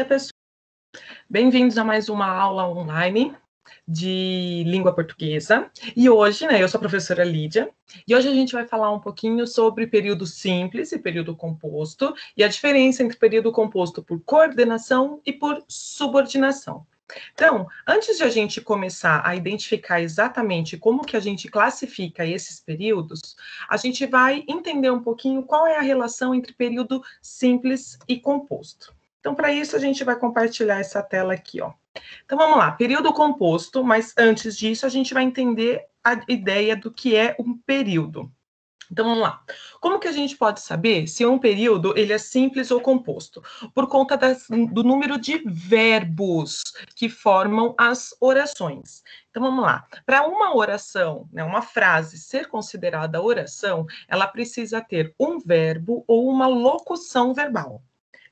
pessoal, bem-vindos a mais uma aula online de língua portuguesa. E hoje, eu sou a professora Lídia, e hoje a gente vai falar um pouquinho sobre período simples e período composto, e a diferença entre período composto por coordenação e por subordinação. Então, antes de a gente começar a identificar exatamente como que a gente classifica esses períodos, a gente vai entender um pouquinho qual é a relação entre período simples e composto. Então, para isso, a gente vai compartilhar essa tela aqui, ó. Então, vamos lá, período composto, mas antes disso, a gente vai entender a ideia do que é um período. Então, vamos lá. Como que a gente pode saber se um período ele é simples ou composto? Por conta do número de verbos que formam as orações. Então, vamos lá. Para uma oração, uma frase ser considerada oração, ela precisa ter um verbo ou uma locução verbal.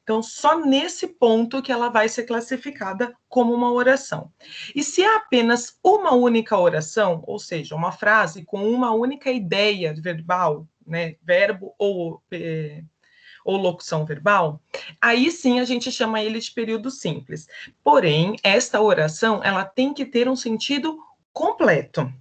Então, só nesse ponto que ela vai ser classificada como uma oração. E se é apenas uma única oração, ou seja, uma frase com uma única ideia verbal, verbo ou locução verbal, aí sim a gente chama ele de período simples. Porém, esta oração, ela tem que ter um sentido completo.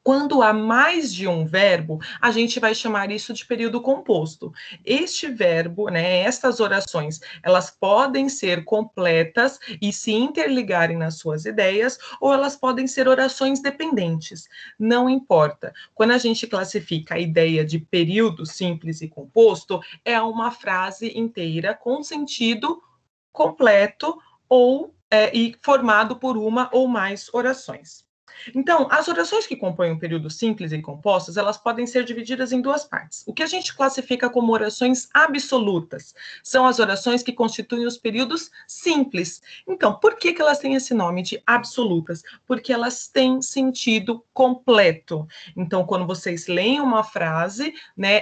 Quando há mais de um verbo, a gente vai chamar isso de período composto. Este verbo, estas orações, elas podem ser completas e se interligarem nas suas ideias, ou elas podem ser orações dependentes. Não importa. Quando a gente classifica a ideia de período simples e composto, é uma frase inteira com sentido completo e formado por uma ou mais orações. Então, as orações que compõem o período simples e compostos, elas podem ser divididas em duas partes. O que a gente classifica como orações absolutas são as orações que constituem os períodos simples. Então, por que elas têm esse nome de absolutas? Porque elas têm sentido completo. Então, quando vocês leem uma frase,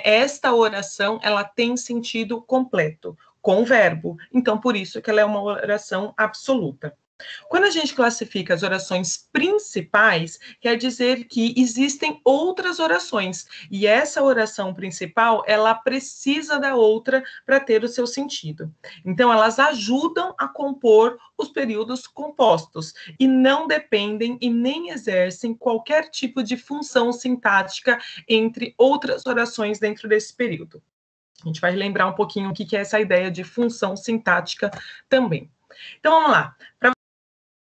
esta oração, ela tem sentido completo, com verbo. Então, por isso que ela é uma oração absoluta. Quando a gente classifica as orações principais, quer dizer que existem outras orações, e essa oração principal, ela precisa da outra para ter o seu sentido. Então, elas ajudam a compor os períodos compostos, e não dependem e nem exercem qualquer tipo de função sintática entre outras orações dentro desse período. A gente vai lembrar um pouquinho o que é essa ideia de função sintática também. Então, vamos lá.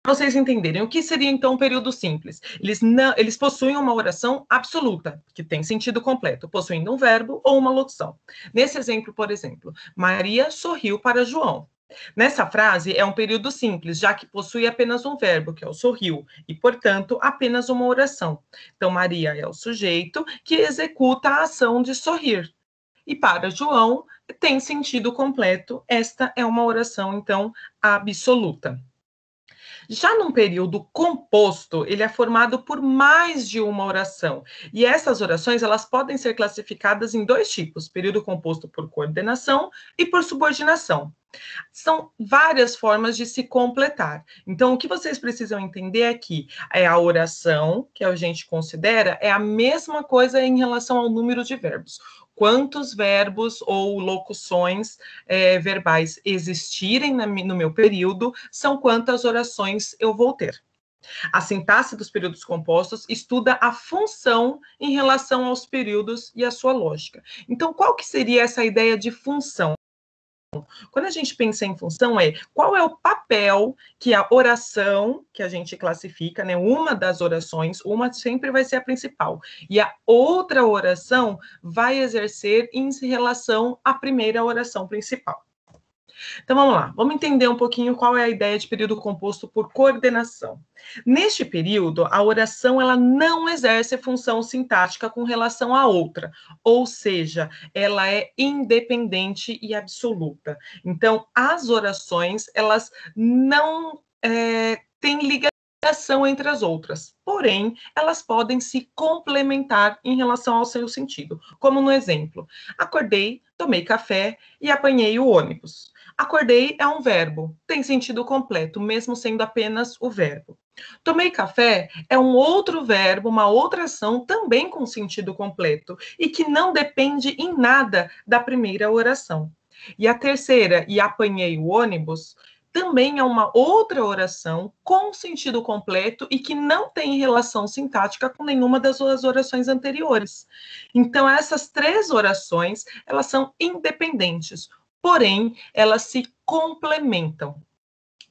Para vocês entenderem, o que seria então um período simples? Eles possuem uma oração absoluta, que tem sentido completo, possuindo um verbo ou uma locução. Nesse exemplo, por exemplo, Maria sorriu para João. Nessa frase, é um período simples, já que possui apenas um verbo, que é o sorriu, e, portanto, apenas uma oração. Então, Maria é o sujeito que executa a ação de sorrir. E para João, tem sentido completo, esta é uma oração, então, absoluta. Já num período composto, ele é formado por mais de uma oração. E essas orações, elas podem ser classificadas em dois tipos: período composto por coordenação e por subordinação. São várias formas de se completar. Então, o que vocês precisam entender é que a oração, que a gente considera, é a mesma coisa em relação ao número de verbos. Quantos verbos ou locuções verbais existirem no meu período, são quantas orações eu vou ter. A sintaxe dos períodos compostos estuda a função em relação aos períodos e a sua lógica. Então, qual que seria essa ideia de função? Quando a gente pensa em função, qual é o papel que a oração, que a gente classifica, uma das orações, uma sempre vai ser a principal, e a outra oração vai exercer em relação à primeira oração principal. Então, vamos lá. Vamos entender um pouquinho qual é a ideia de período composto por coordenação. Neste período, a oração ela não exerce função sintática com relação à outra, ou seja, ela é independente e absoluta. Então, as orações, elas não têm ligação entre as outras, porém, elas podem se complementar em relação ao seu sentido. Como no exemplo, acordei, tomei café e apanhei o ônibus. Acordei é um verbo, tem sentido completo, mesmo sendo apenas o verbo. Tomei café é um outro verbo, uma outra ação, também com sentido completo, e que não depende em nada da primeira oração. E a terceira, e apanhei o ônibus, também é uma outra oração com sentido completo e que não tem relação sintática com nenhuma das suas orações anteriores. Então, essas três orações, elas são independentes, porém, elas se complementam.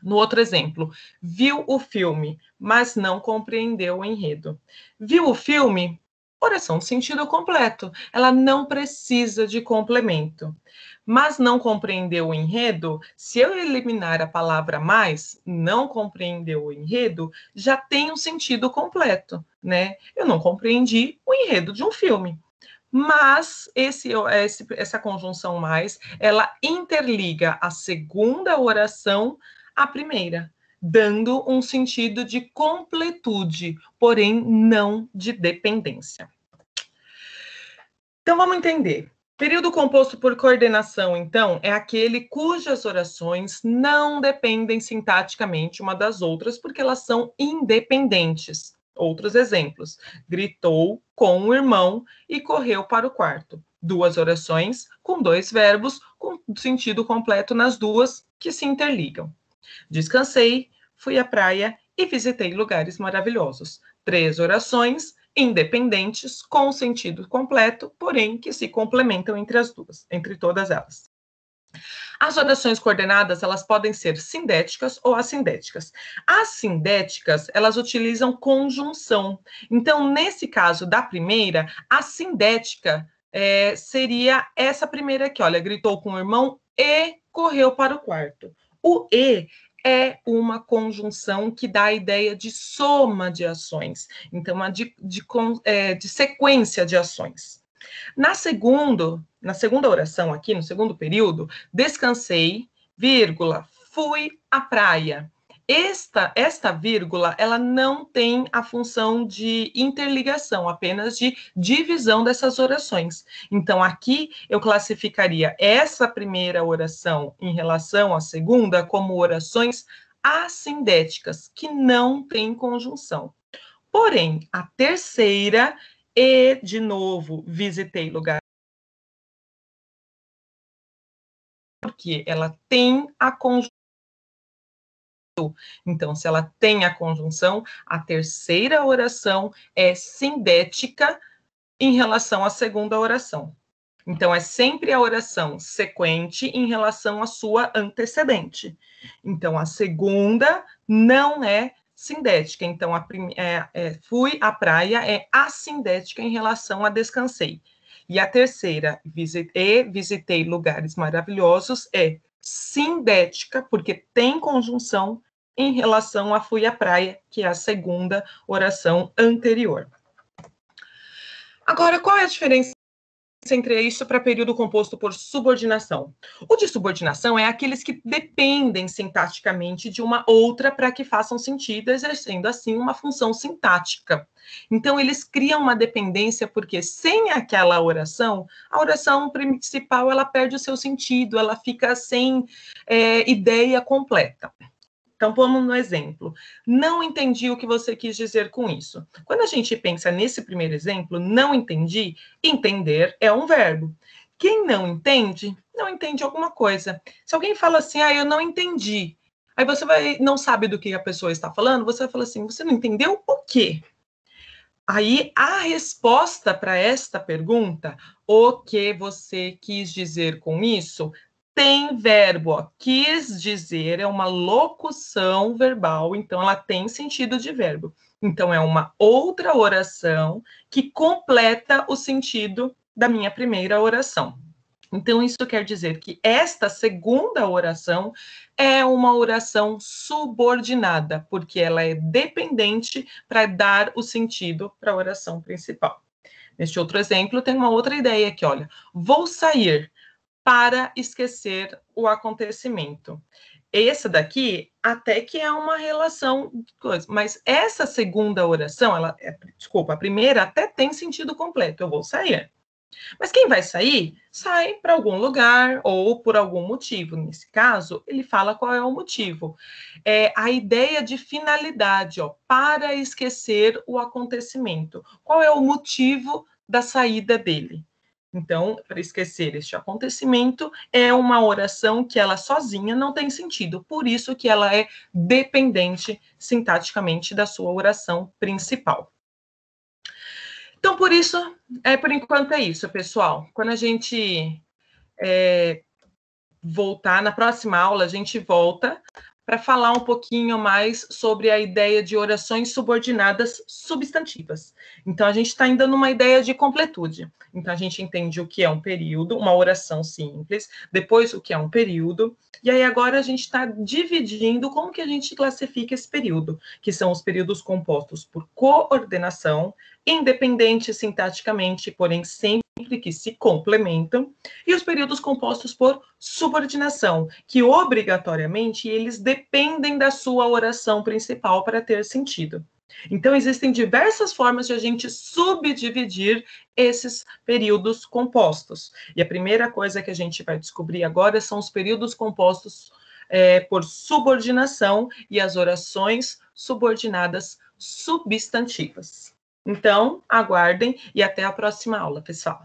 No outro exemplo, viu o filme, mas não compreendeu o enredo. Viu o filme? Oração de sentido completo. Ela não precisa de complemento. Mas não compreendeu o enredo? Se eu eliminar a palavra mais, não compreendeu o enredo, já tem um sentido completo, né? Eu não compreendi o enredo de um filme. Mas essa conjunção mais, ela interliga a segunda oração à primeira, dando um sentido de completude, porém não de dependência. Então vamos entender. Período composto por coordenação, então, é aquele cujas orações não dependem sintaticamente uma das outras, porque elas são independentes. Outros exemplos: gritou com o irmão e correu para o quarto. Duas orações com dois verbos com sentido completo nas duas que se interligam. Descansei, fui à praia e visitei lugares maravilhosos. Três orações independentes com sentido completo, porém que se complementam entre todas elas. As orações coordenadas, elas podem ser sindéticas ou assindéticas. As sindéticas, elas utilizam conjunção. Então, nesse caso da primeira, a sindética seria essa primeira aqui, olha, gritou com o irmão e correu para o quarto. O e é uma conjunção que dá a ideia de soma de ações, então, de sequência de ações. Na segunda oração aqui, no segundo período, descansei, vírgula, fui à praia. Esta vírgula, ela não tem a função de interligação, apenas de divisão dessas orações. Então, aqui eu classificaria essa primeira oração em relação à segunda como orações assindéticas, que não têm conjunção. Porém, a terceira, e, de novo, visitei lugares, porque ela tem a conjunção. Então, se ela tem a conjunção, a terceira oração é sindética em relação à segunda oração. Então, é sempre a oração sequente em relação à sua antecedente. Então, a segunda não é sindética. Então, fui à praia é assindética em relação a descansei. E a terceira, visitei lugares maravilhosos, é sindética, porque tem conjunção em relação a fui à praia, que é a segunda oração anterior. Agora, qual é a diferença entre isso para período composto por subordinação? O de subordinação é aqueles que dependem sintaticamente de uma outra para que façam sentido, exercendo assim uma função sintática. Então, eles criam uma dependência porque sem aquela oração, a oração principal ela perde o seu sentido, ela fica sem ideia completa. Então, vamos no exemplo. Não entendi o que você quis dizer com isso. Quando a gente pensa nesse primeiro exemplo, não entendi, entender é um verbo. Quem não entende alguma coisa. Se alguém fala assim, eu não entendi, aí você não sabe do que a pessoa está falando, você vai falar assim, você não entendeu o quê? Aí, a resposta para esta pergunta, o que você quis dizer com isso, tem verbo, ó. Quis dizer é uma locução verbal, então ela tem sentido de verbo. Então, é uma outra oração que completa o sentido da minha primeira oração. Então, isso quer dizer que esta segunda oração é uma oração subordinada, porque ela é dependente para dar o sentido para a oração principal. Neste outro exemplo, tem uma outra ideia aqui, olha. Vou sair para esquecer o acontecimento. Essa daqui até que é uma relação de coisa, mas essa segunda oração, a primeira até tem sentido completo, eu vou sair. Mas quem vai sair, sai para algum lugar ou por algum motivo. Nesse caso, ele fala qual é o motivo. É a ideia de finalidade, ó, para esquecer o acontecimento. Qual é o motivo da saída dele? Então, para esquecer este acontecimento, é uma oração que ela sozinha não tem sentido, por isso que ela é dependente sintaticamente da sua oração principal. Então, por enquanto é isso, pessoal. Quando a gente voltar, na próxima aula, a gente volta para falar um pouquinho mais sobre a ideia de orações subordinadas substantivas. Então, a gente está ainda numa ideia de completude. Então, a gente entende o que é um período, uma oração simples, depois o que é um período, e aí agora a gente está dividindo como que a gente classifica esse período, que são os períodos compostos por coordenação, independentes sintaticamente, porém sempre que se complementam, e os períodos compostos por subordinação, que obrigatoriamente eles dependem da sua oração principal para ter sentido. Então, existem diversas formas de a gente subdividir esses períodos compostos. E a primeira coisa que a gente vai descobrir agora são os períodos compostos por subordinação e as orações subordinadas substantivas. Então, aguardem e até a próxima aula, pessoal.